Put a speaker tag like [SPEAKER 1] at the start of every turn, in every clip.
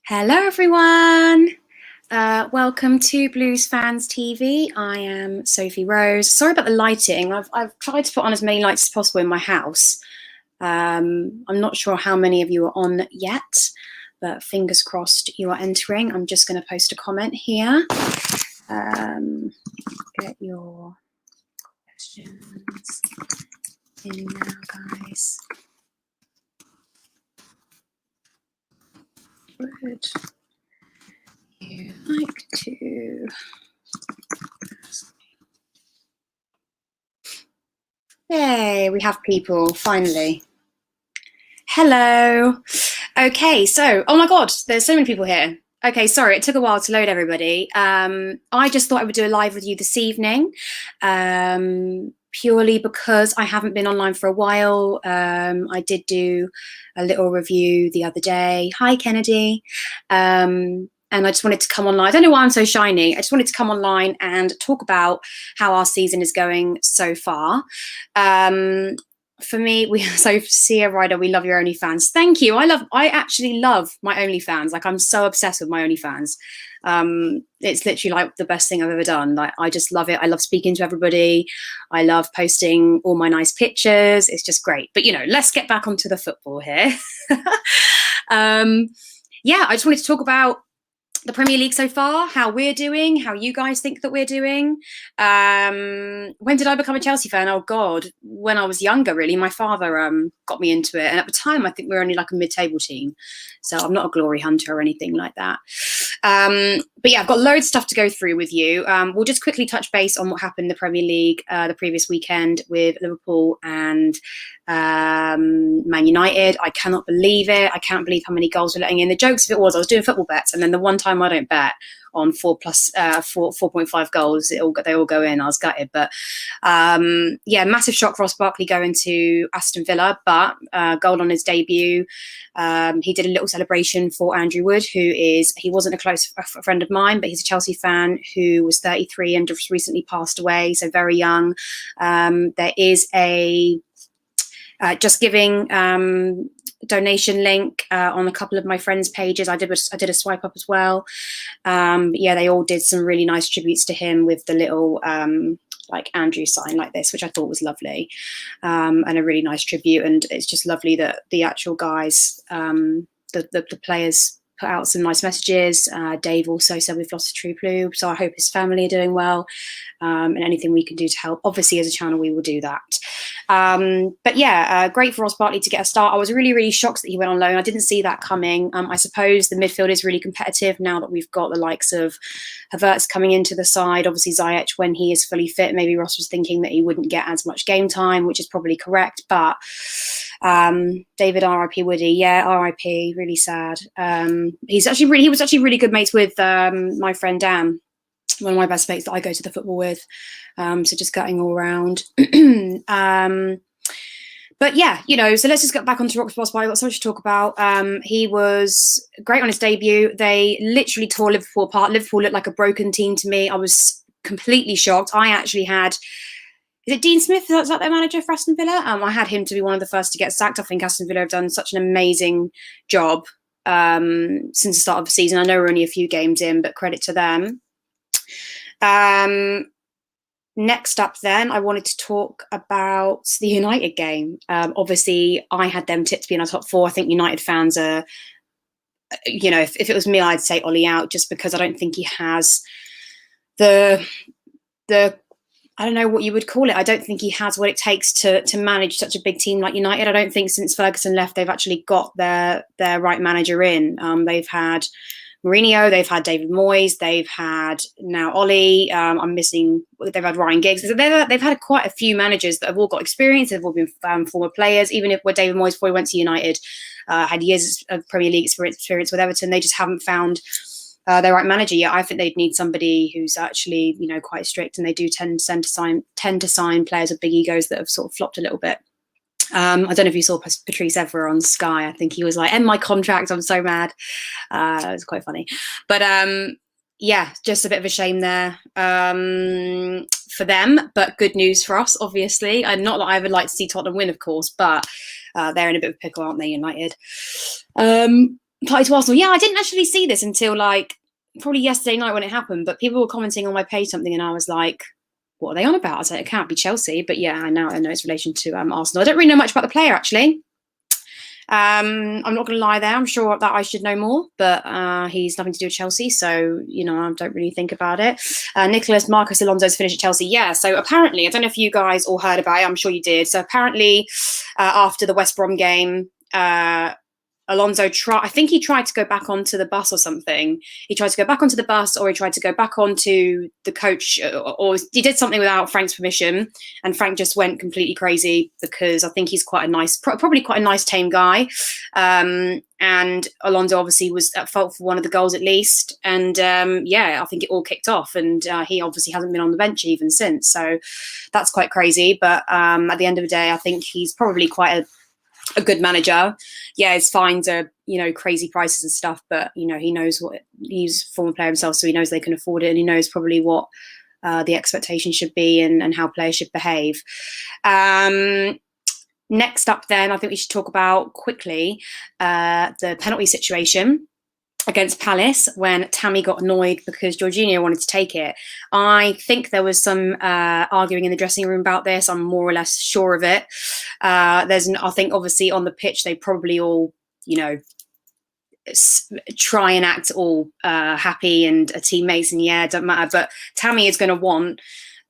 [SPEAKER 1] Hello everyone, welcome to Blues Fans TV. I am Sophie Rose. Sorry about the lighting. I've tried to put on as many lights as possible in my house. I'm not sure how many of you are on yet, but fingers crossed you are entering. I'm just going to post a comment here. Get your questions in now, guys. Would you like to? Yay, we have people, finally. Hello. Okay, so, oh my God, there's so many people here. Okay, sorry, it took a while to load everybody. I just thought I would do a live with you this evening, purely because I haven't been online for a while. I did do a little review the other day. Hi, Kennedy. And I just wanted to come online. I don't know why I'm so shiny. I just wanted to come online and talk about how our season is going so far. For me, Sia Ryder, we love your OnlyFans. Thank you. I actually love my OnlyFans. Like, I'm so obsessed with my OnlyFans. It's literally like the best thing I've ever done. Like, I just love it. I love speaking to everybody. I love posting all my nice pictures. It's just great. But, let's get back onto the football here. Yeah, I just wanted to talk about the Premier League so far, how we're doing, how you guys think that we're doing. When did I become a Chelsea fan? Oh God, when I was younger, really. My father got me into it, and at the time, I think we were only like a mid-table team, so I'm not a glory hunter or anything like that. But yeah, I've got loads of stuff to go through with you. We'll just quickly touch base on what happened in the Premier League the previous weekend with Liverpool and Man United. I cannot believe it. I can't believe how many goals we're letting in. The jokes of it was I was doing football bets, and then the one time I don't bet on 4.5 goals, they all go in. I was gutted, but yeah, massive shock for Ross Barkley going to Aston Villa, but goal on his debut. He did a little celebration for Andrew Wood, he wasn't a close friend of mine, but he's a Chelsea fan who was 33 and just recently passed away, so very young. There is a Just Giving donation link on a couple of my friends' pages. I did a swipe up as well. Yeah, they all did some really nice tributes to him with the little like Andrew sign like this, which I thought was lovely, and a really nice tribute. And it's just lovely that the actual guys, the players, put out some nice messages. Dave also said we've lost a true blue, so I hope his family are doing well, and anything we can do to help, obviously as a channel, we will do that. But yeah, great for Ross Barkley to get a start. I was really, really shocked that he went on loan. I didn't see that coming. I suppose the midfield is really competitive now that we've got the likes of Havertz coming into the side. Obviously Ziyech, when he is fully fit, maybe Ross was thinking that he wouldn't get as much game time, which is probably correct, but David R.I.P. Woody, yeah, R.I.P. Really sad. He was actually really good mates with my friend Dan, one of my best mates that I go to the football with. So just gutting all around. But yeah, so let's just get back onto Ross Barkley. I've got so much to talk about. He was great on his debut. They literally tore Liverpool apart. Liverpool looked like a broken team to me. I was completely shocked. I actually had. Is it Dean Smith? Is that their manager for Aston Villa? I had him to be one of the first to get sacked. I think Aston Villa have done such an amazing job since the start of the season. I know we're only a few games in, but credit to them. Next up then, I wanted to talk about the United game. Obviously, I had them tipped to be in our top four. I think United fans are, if it was me, I'd say Ollie out, just because I don't think he has the I don't know what you would call it. I don't think he has what it takes to manage such a big team like United. I don't think since Ferguson left, they've actually got their right manager in. They've had Mourinho, they've had David Moyes, they've had now Ollie. They've had Ryan Giggs. They've had quite a few managers that have all got experience. They've all been former players. Even if where David Moyes, before he went to United, had years of Premier League experience with Everton, they just haven't found their right manager yet. I think they'd need somebody who's actually, quite strict, and they do tend to sign players with big egos that have sort of flopped a little bit. I don't know if you saw Patrice Evra on Sky. I think he was like, "End my contract, I'm so mad." It was quite funny. But yeah, just a bit of a shame there for them, but good news for us, obviously. And not that I would like to see Tottenham win, of course, but they're in a bit of a pickle, aren't they, United? party to Arsenal. Yeah, I didn't actually see this until like probably yesterday night when it happened, but people were commenting on my page something and I was like, what are they on about? I was like, it can't be Chelsea, but yeah, I know it's relation to Arsenal. I don't really know much about the player actually. I'm not going to lie there. I'm sure that I should know more, but he's nothing to do with Chelsea, so I don't really think about it. Nicholas Marcus Alonso's finished at Chelsea. Yeah, so apparently, I don't know if you guys all heard about it. I'm sure you did. So apparently, after the West Brom game, Alonso I think he tried to go back onto the bus or something. He tried to go back onto the bus, or he tried to go back onto the coach, or he did something without Frank's permission. And Frank just went completely crazy because I think he's quite a nice, probably quite a nice, tame guy. And Alonso obviously was at fault for one of the goals at least. And yeah, I think it all kicked off. And he obviously hasn't been on the bench even since. So that's quite crazy. But at the end of the day, I think he's probably quite a good manager. Yeah, his fines are crazy prices and stuff, but he knows what, he's a former player himself, so he knows they can afford it, and he knows probably what the expectation should be and how players should behave. Next up then, I think we should talk about quickly the penalty situation against Palace when Tammy got annoyed because Jorginho wanted to take it. I think there was some arguing in the dressing room about this. I'm more or less sure of it. I think obviously on the pitch they probably all, try and act all happy and teammates, and yeah, it doesn't matter. But Tammy is going to want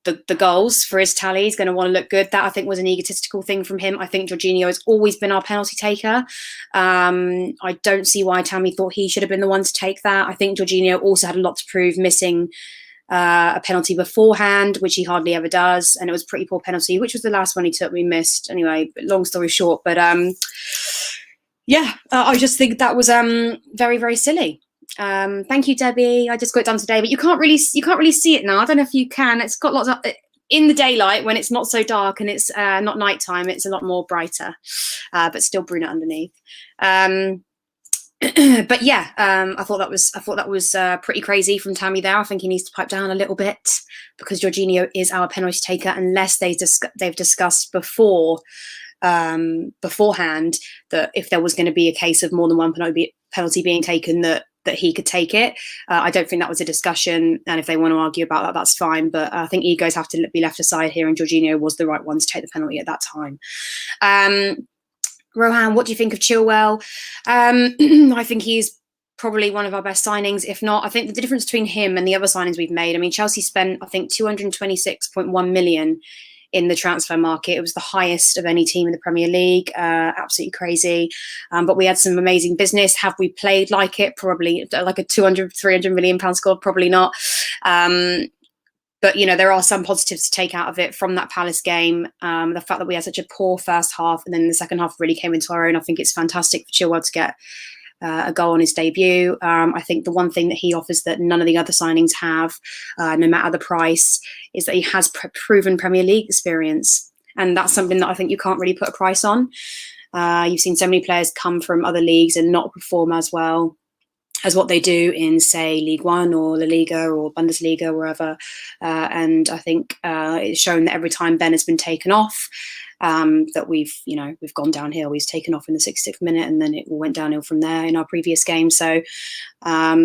[SPEAKER 1] the goals for his tally. He's going to want to look good. That I think was an egotistical thing from him. I think Jorginho has always been our penalty taker. I don't see why Tammy thought he should have been the one to take that. I think Jorginho also had a lot to prove, missing a penalty beforehand, which he hardly ever does, and it was a pretty poor penalty, which was the last one he took. We missed anyway. Long story short, but yeah, I just think that was very, very silly. Thank you, Debbie. I just got it done today, but you can't really see it now. I don't know if you can. It's got lots of in the daylight when it's not so dark and it's not nighttime. It's a lot more brighter, but still brunette underneath. But yeah, I thought that was pretty crazy from Tammy there. I think he needs to pipe down a little bit because Jorginho is our penalty taker, unless they've discussed beforehand that if there was going to be a case of more than one penalty being taken, that he could take it. I don't think that was a discussion, and if they want to argue about that, that's fine. But I think egos have to be left aside here, and Jorginho was the right one to take the penalty at that time. Rohan, what do you think of Chilwell? I think he's probably one of our best signings, if not. I think the difference between him and the other signings we've made, I mean, Chelsea spent, I think, 226.1 million in the transfer market. It was the highest of any team in the Premier League. Absolutely crazy. But we had some amazing business. Have we played like it? Probably like a 200, 300 million pound squad? Probably not. But, there are some positives to take out of it from that Palace game. The fact that we had such a poor first half and then the second half really came into our own. I think it's fantastic for Chilwell to get a goal on his debut. I think the one thing that he offers that none of the other signings have, no matter the price, is that he has proven Premier League experience. And that's something that I think you can't really put a price on. You've seen so many players come from other leagues and not perform as well as what they do in, say, League One or La Liga or Bundesliga, wherever. And I think it's shown that every time Ben has been taken off, that we've gone downhill. He's taken off in the 66th minute, and then it went downhill from there in our previous game. So I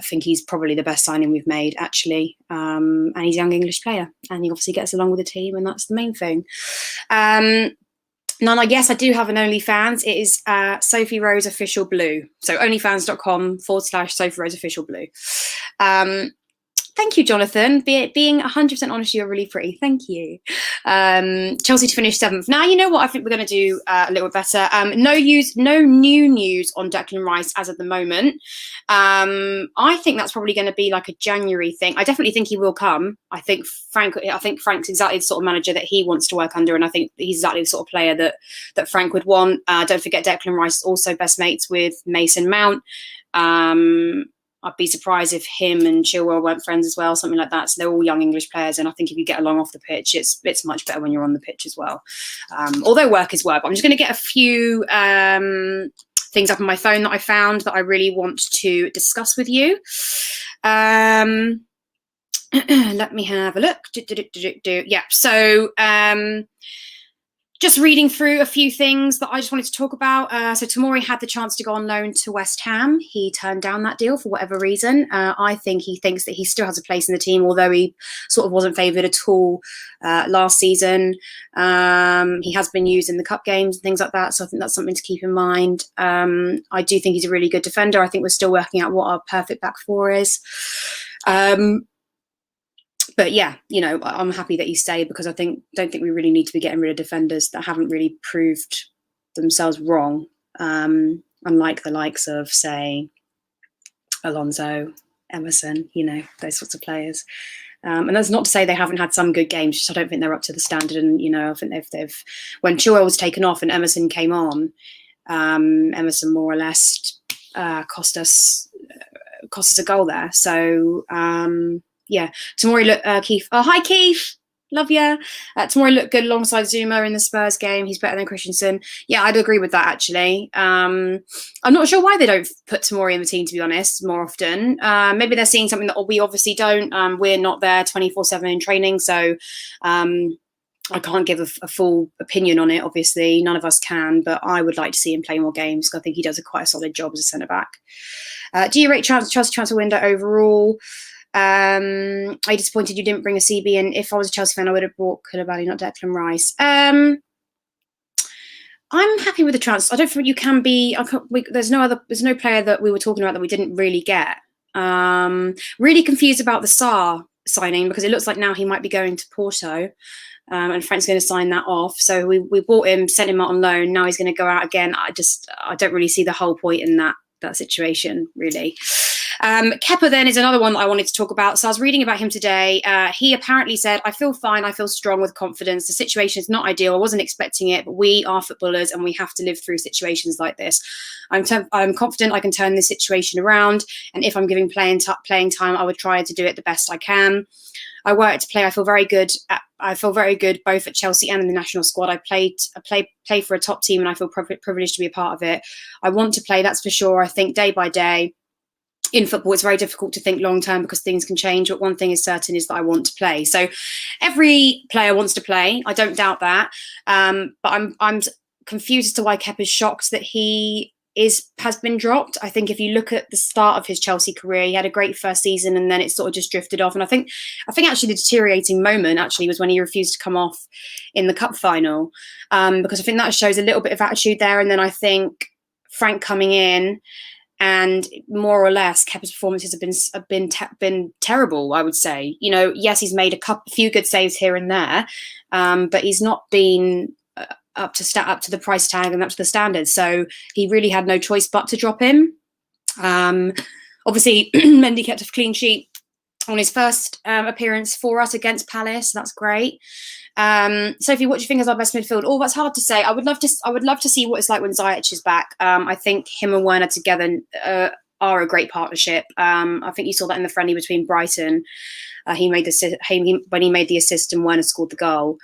[SPEAKER 1] think he's probably the best signing we've made, actually. And he's a young English player, and he obviously gets along with the team, and that's the main thing. Nana, yes, I do have an OnlyFans. It is Sophie Rose Official Blue. So onlyfans.com/Sophie Rose Official Blue. Thank you, Jonathan. Being 100% honest, you're really pretty. Thank you. Chelsea to finish 7th. Now, you know what? I think we're going to do a little bit better. No new news on Declan Rice as of the moment. I think that's probably going to be like a January thing. I definitely think he will come. I think Frank's exactly the sort of manager that he wants to work under, and I think he's exactly the sort of player that Frank would want. Don't forget, Declan Rice is also best mates with Mason Mount. I'd be surprised if him and Chilwell weren't friends as well, something like that. So they're all young English players, and I think if you get along off the pitch, it's much better when you're on the pitch as well. Although work is work. I'm just going to get a few things up on my phone that I found that I really want to discuss with you. Let me have a look. Yeah, so just reading through a few things that I just wanted to talk about. So Tomori had the chance to go on loan to West Ham. He turned down that deal for whatever reason. I think he thinks that he still has a place in the team, although he sort of wasn't favoured at all last season. He has been used in the cup games and things like that, so I think that's something to keep in mind. I do think he's a really good defender. I think we're still working out what our perfect back four is. But yeah, you know, I'm happy that he stayed because I don't think we really need to be getting rid of defenders that haven't really proved themselves wrong. Unlike the likes of, say, Alonso, Emerson, you know, those sorts of players. And that's not to say they haven't had some good games. Just I don't think they're up to the standard. And you know, I think they've when Chilwell was taken off and Emerson came on, Emerson more or less cost us a goal there. So. Yeah, Tomori looked Keith. Oh, hi Keith, love ya. Tomori looked good alongside Zuma in the Spurs game. He's better than Christensen. Yeah, I'd agree with that actually. I'm not sure why they don't put Tomori in the team, to be honest, more often. Maybe they're seeing something that we obviously don't. We're not there 24/7 in training, so I can't give a full opinion on it. Obviously, none of us can, but I would like to see him play more games because I think he does quite a solid job as a centre back. Do you rate Chelsea transfer window overall? Are you disappointed you didn't bring a CB in? If I was a Chelsea fan, I would have brought Koulibaly, not Declan Rice. I'm happy with the transfer. I don't think you can be. There's no player that we were talking about that we didn't really get. Really confused about the Sarr signing because it looks like now he might be going to Porto, and Frank's going to sign that off. So we bought him, sent him out on loan. Now he's going to go out again. I don't really see the whole point in that situation really. Kepa then is another one that I wanted to talk about. So I was reading about him today. He apparently said, I feel fine. I feel strong with confidence. The situation is not ideal. I wasn't expecting it, but we are footballers and we have to live through situations like this. I'm confident I can turn this situation around. And if I'm giving playing time, I would try to do it the best I can. I work to play. I feel very good. I feel very good both at Chelsea and in the national squad. I play for a top team and I feel privileged to be a part of it. I want to play, that's for sure. I think day by day. In football, it's very difficult to think long term because things can change. But one thing is certain is that I want to play. So every player wants to play. I don't doubt that. But I'm confused as to why Kepa's shocked that he has been dropped. I think if you look at the start of his Chelsea career, he had a great first season and then it sort of just drifted off. And I think actually the deteriorating moment actually was when he refused to come off in the cup final, because I think that shows a little bit of attitude there. And then I think Frank coming in. And more or less, Kepa's performances have been terrible. I would say, you know, yes, he's made a few good saves here and there, but he's not been up to the price tag and up to the standards. So he really had no choice but to drop him. Obviously, Mendy kept a clean sheet on his first appearance for us against Palace. That's great. Sophie, what do you think is our best midfield? Oh, that's hard to say. I would love to see what it's like when Ziyech is back. I think him and Werner together are a great partnership. I think you saw that in the friendly between Brighton. When he made the assist and Werner scored the goal.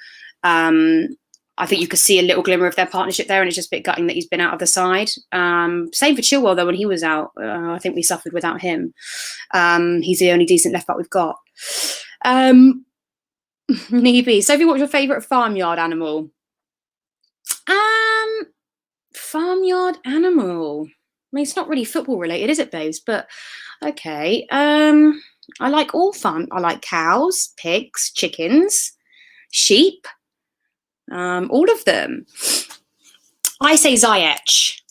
[SPEAKER 1] I think you could see a little glimmer of their partnership there, and it's just a bit gutting that he's been out of the side. Same for Chilwell, though, when he was out. I think we suffered without him. He's the only decent left back we've got. Neeby. Sophie, what's your favourite farmyard animal? Farmyard animal. I mean, it's not really football related, is it, babes? But okay. I like all farm. I like cows, pigs, chickens, sheep. All of them. I say Ziyech.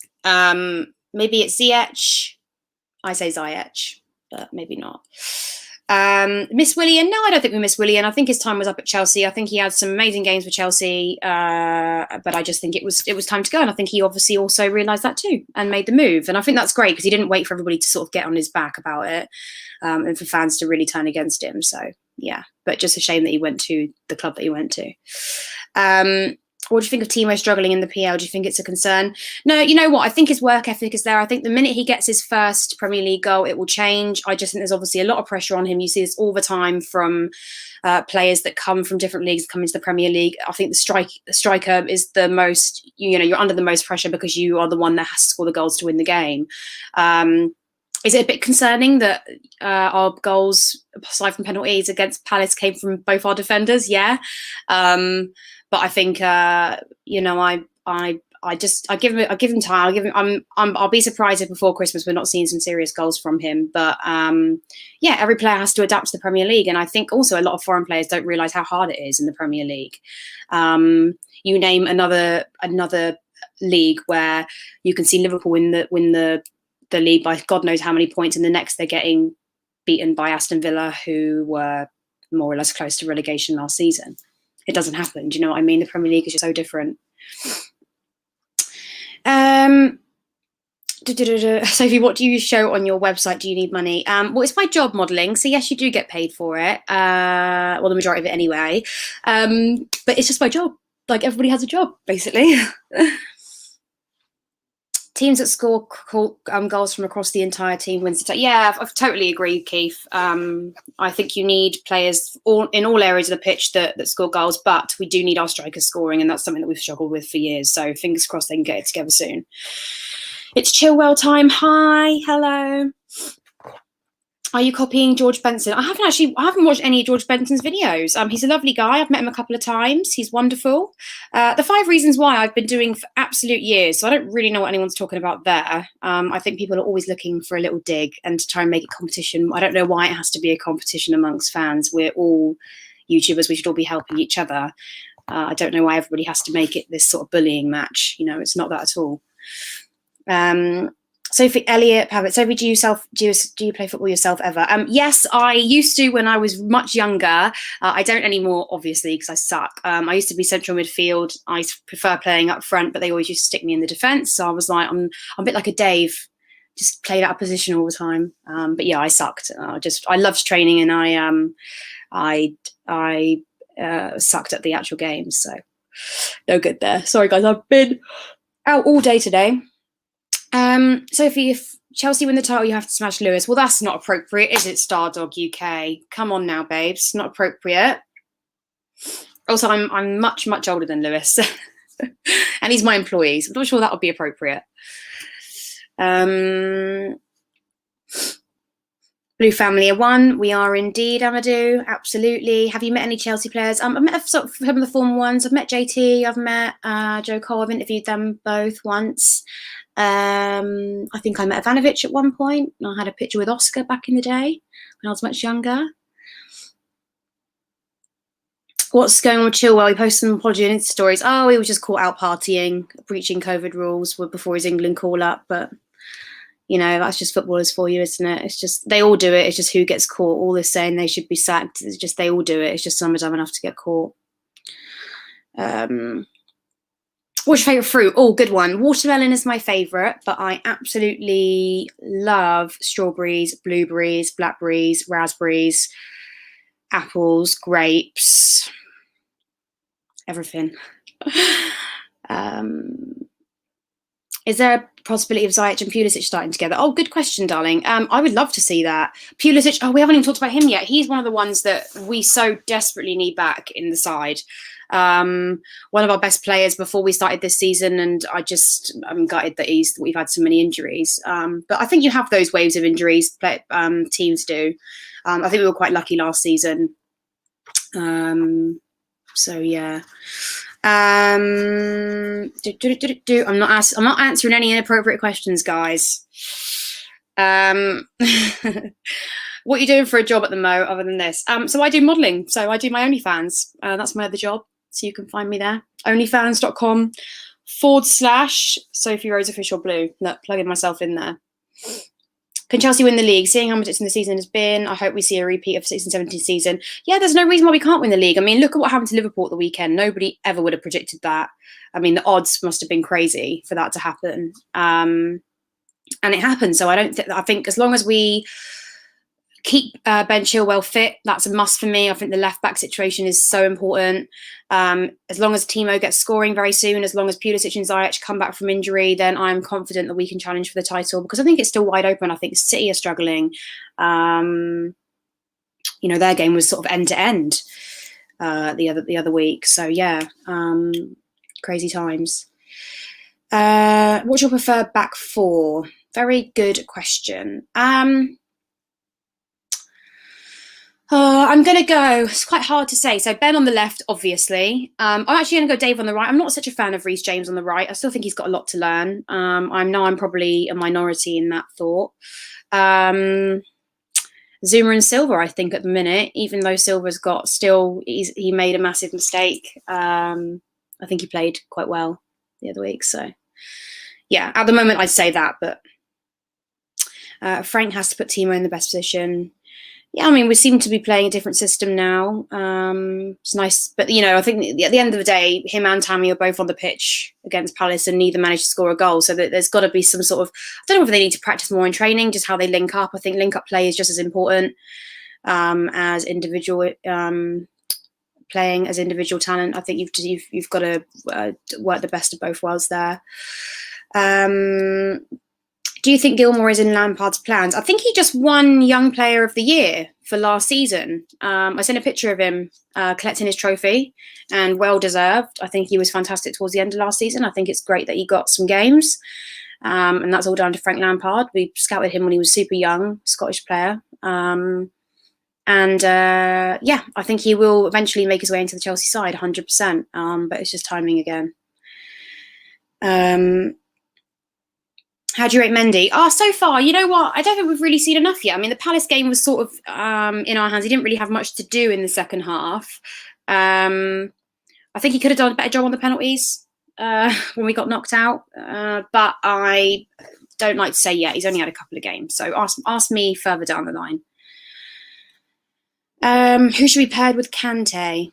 [SPEAKER 1] Maybe it's Ziyech. I say Ziyech, but maybe not. Miss Willian? No, I don't think we miss Willian. I think his time was up at Chelsea. I think he had some amazing games for Chelsea, but I just think it was time to go. And I think he obviously also realised that too and made the move. And I think that's great because he didn't wait for everybody to sort of get on his back about it, and for fans to really turn against him. So yeah, but just a shame that he went to the club that he went to. What do you think of Timo struggling in the PL? Do you think it's a concern? No, you know what? I think his work ethic is there. I think the minute he gets his first Premier League goal, it will change. I just think there's obviously a lot of pressure on him. You see this all the time from players that come from different leagues, come into the Premier League. I think the striker is the most, you're under the most pressure because you are the one that has to score the goals to win the game. Is it a bit concerning that our goals, aside from penalties against Palace, came from both our defenders? Yeah, but I think I give him time. I'll be surprised if before Christmas we're not seeing some serious goals from him. But yeah, every player has to adapt to the Premier League, and I think also a lot of foreign players don't realise how hard it is in the Premier League. You name another league where you can see Liverpool win the league by God knows how many points, and the next they're getting beaten by Aston Villa, who were more or less close to relegation last season. It doesn't happen. Do you know what I mean? The Premier League is just so different. Sophie, what do you show on your website? Do you need money? Well, it's my job modelling, so yes, you do get paid for it. Well, the majority of it anyway. But it's just my job. Like everybody has a job, basically. Teams that score goals from across the entire team wins the yeah, I totally agree, Keith. I think you need players in all areas of the pitch that score goals, but we do need our strikers scoring, and that's something that we've struggled with for years. So fingers crossed they can get it together soon. It's Chilwell time. Hi, hello. Are you copying George Benson? I haven't watched any of George Benson's videos. He's a lovely guy. I've met him a couple of times. He's wonderful. The 5 Reasons Why I've been doing for absolute years, so I don't really know what anyone's talking about there. I think people are always looking for a little dig and to try and make it competition. I don't know why it has to be a competition amongst fans. We're all YouTubers. We should all be helping each other. I don't know why everybody has to make it this sort of bullying match. You know, it's not that at all. Sophie Elliott, Sophie, do you play football yourself ever? Yes, I used to when I was much younger. I don't anymore, obviously, because I suck. I used to be central midfield. I prefer playing up front, but they always used to stick me in the defence. So I was like, I'm a bit like a Dave, just played out of position all the time. But yeah, I sucked. I loved training, and I sucked at the actual games. So no good there. Sorry, guys, I've been out all day today. Sophie, if Chelsea win the title, you have to smash Lewis. Well, that's not appropriate, is it, Stardog UK? Come on now, babes. Not appropriate. Also, I'm much, much older than Lewis. And he's my employee, so I'm not sure that would be appropriate. Blue Family are one. We are indeed, Amadou. Absolutely. Have you met any Chelsea players? I've met some of the former ones. I've met JT. I've met Joe Cole. I've interviewed them both once. I think I met Ivanovic at one point. I had a picture with Oscar back in the day when I was much younger. What's going on with Chilwell? He posted an apology on Insta stories. Oh, he was just caught out partying, breaching COVID rules before his England call-up. But, you know, that's just footballers for you, isn't it? It's just, they all do it. It's just who gets caught. All this saying they should be sacked. It's just, they all do it. It's just some are dumb enough to get caught. What's your favourite fruit? Oh, good one. Watermelon is my favourite, but I absolutely love strawberries, blueberries, blackberries, raspberries, apples, grapes, everything. Is there a possibility of Ziyech and Pulisic starting together? Oh, good question, darling. I would love to see that. Pulisic, oh, we haven't even talked about him yet. He's one of the ones that we so desperately need back in the side. One of our best players before we started this season, and I'm gutted that we've had so many injuries. But I think you have those waves of injuries. Teams do. I think we were quite lucky last season. So yeah. I'm not answering any inappropriate questions, guys. What are you doing for a job at the Mo other than this? So I do modelling. So I do my OnlyFans. That's my other job. So you can find me there. onlyfans.com/Sophie Rose Official Blue. Look, plugging myself in there. Can Chelsea win the league? Seeing how much it's in the season has been, I hope we see a repeat of 16-17 season. Yeah, there's no reason why we can't win the league. I mean, look at what happened to Liverpool at the weekend. Nobody ever would have predicted that. I mean, the odds must have been crazy for that to happen. And it happened. So I think as long as we keep Ben Chilwell fit, that's a must for me. I think the left back situation is so important. As long as Timo gets scoring very soon, as long as Pulisic and Ziyech come back from injury, then I'm confident that we can challenge for the title, because I think it's still wide open. I think City are struggling. You know, their game was sort of end to end the other week. So yeah, crazy times. What's your preferred back four? Very good question. I'm going to go, it's quite hard to say. So Ben on the left, obviously. I'm actually going to go Dave on the right. I'm not such a fan of Reece James on the right. I still think he's got a lot to learn. I'm probably a minority in that thought. Zuma and Silva, I think, at the minute, even though Silva's got still, he made a massive mistake. I think he played quite well the other week. So, yeah, at the moment, I'd say that. But Frank has to put Timo in the best position. Yeah, I mean, we seem to be playing a different system now. It's nice. But, you know, I think at the end of the day, him and Tammy are both on the pitch against Palace and neither managed to score a goal. So there's got to be some sort of, I don't know if they need to practice more in training, just how they link up. I think link-up play is just as important as individual playing as individual talent. I think you've got to work the best of both worlds there. Do you think Gilmour is in Lampard's plans? I think he just won Young Player of the Year for last season. I sent a picture of him collecting his trophy, and well deserved. I think he was fantastic towards the end of last season. I think it's great that he got some games, and that's all down to Frank Lampard. We scouted him when he was super young, Scottish player. Yeah, I think he will eventually make his way into the Chelsea side, 100%. But it's just timing again. How do you rate Mendy? So far, you know what? I don't think we've really seen enough yet. I mean, the Palace game was sort of in our hands. He didn't really have much to do in the second half. I think he could have done a better job on the penalties when we got knocked out. But I don't like to say yet. He's only had a couple of games. So ask me further down the line. Who should be paired with Kante?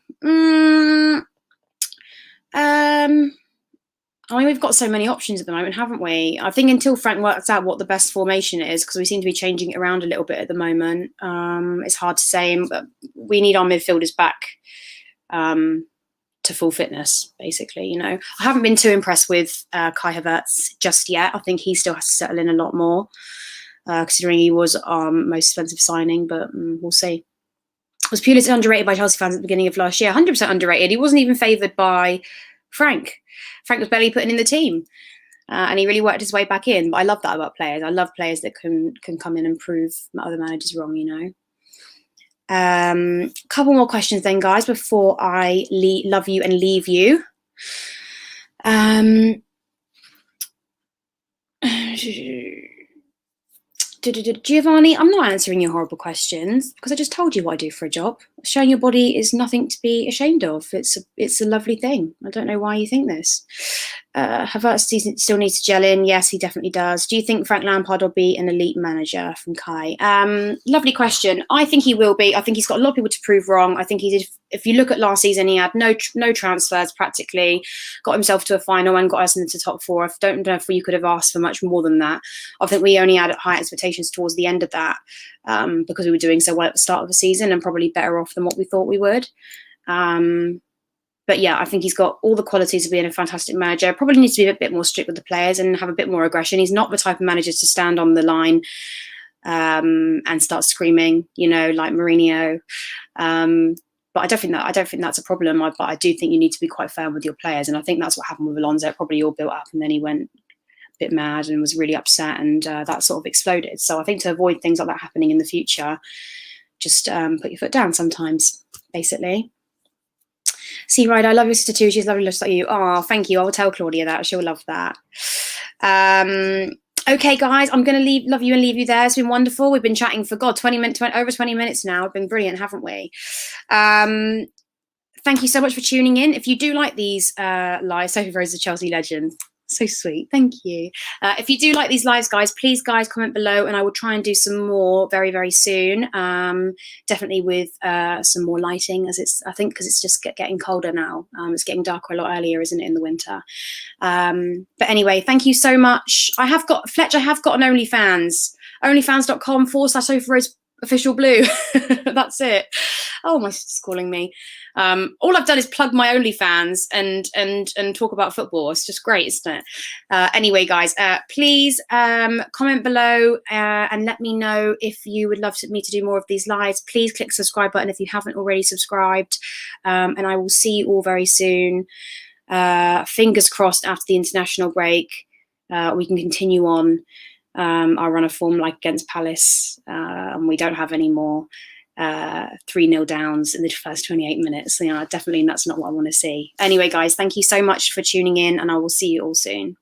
[SPEAKER 1] I mean, we've got so many options at the moment, haven't we? I think until Frank works out what the best formation is, because we seem to be changing it around a little bit at the moment, it's hard to say. But we need our midfielders back to full fitness, basically. You know, I haven't been too impressed with Kai Havertz just yet. I think he still has to settle in a lot more, considering he was our most expensive signing. But we'll see. Was Pulisic underrated by Chelsea fans at the beginning of last year? 100% underrated. He wasn't even favoured by Frank. Frank was barely putting in the team, and he really worked his way back in. But I love that about players. I love players that can come in and prove other managers wrong, you know. Couple more questions then, guys, before I love you and leave you. Giovanni, I'm not answering your horrible questions because I just told you what I do for a job. Showing your body is nothing to be ashamed of. It's a lovely thing. I don't know why you think this. Havertz still needs to gel in. Yes, he definitely does. Do you think Frank Lampard will be an elite manager? From Kai. Lovely question. I think he will be. I think he's got a lot of people to prove wrong. I think he did. If you look at last season, he had no transfers practically, got himself to a final and got us into the top four. I don't know if you could have asked for much more than that. I think we only had high expectations towards the end of that because we were doing so well at the start of the season and probably better off than what we thought we would. But yeah, I think he's got all the qualities of being a fantastic manager. Probably needs to be a bit more strict with the players and have a bit more aggression. He's not the type of manager to stand on the line and start screaming, you know, like Mourinho. But I don't think that's a problem. But I do think you need to be quite firm with your players, and I think that's what happened with Alonso. It probably all built up, and then he went a bit mad and was really upset, and that sort of exploded. So I think to avoid things like that happening in the future, just put your foot down sometimes, basically. See, right, I love your sister too. She's lovely, just like you. Oh, thank you. I will tell Claudia that. She'll love that. Okay, guys, I'm going to love you and leave you there. It's been wonderful. We've been chatting for, God, over 20 minutes now. It's been brilliant, haven't we? Thank you so much for tuning in. If you do like these lives, Sophie Rose, the Chelsea legend. So sweet. Thank you. If you do like these lives, guys, please, guys, comment below and I will try and do some more very, very soon. Definitely with some more lighting I think because it's just getting colder now. It's getting darker a lot earlier, isn't it, in the winter? But anyway, thank you so much. I have got an OnlyFans, onlyfans.com/Sophie Rose official blue. That's it. Oh, my sister's calling me. All I've done is plug my OnlyFans and talk about football. It's just great, isn't it? Anyway, guys, please comment below and let me know if you would love me to do more of these lives. Please click the subscribe button if you haven't already subscribed. And I will see you all very soon. fingers crossed after the international break, we can continue on our run of form like against Palace, and we don't have any more 3-0 downs in the first 28 minutes. Definitely that's not what I want to see. Anyway, guys, thank you so much for tuning in, and I will see you all soon.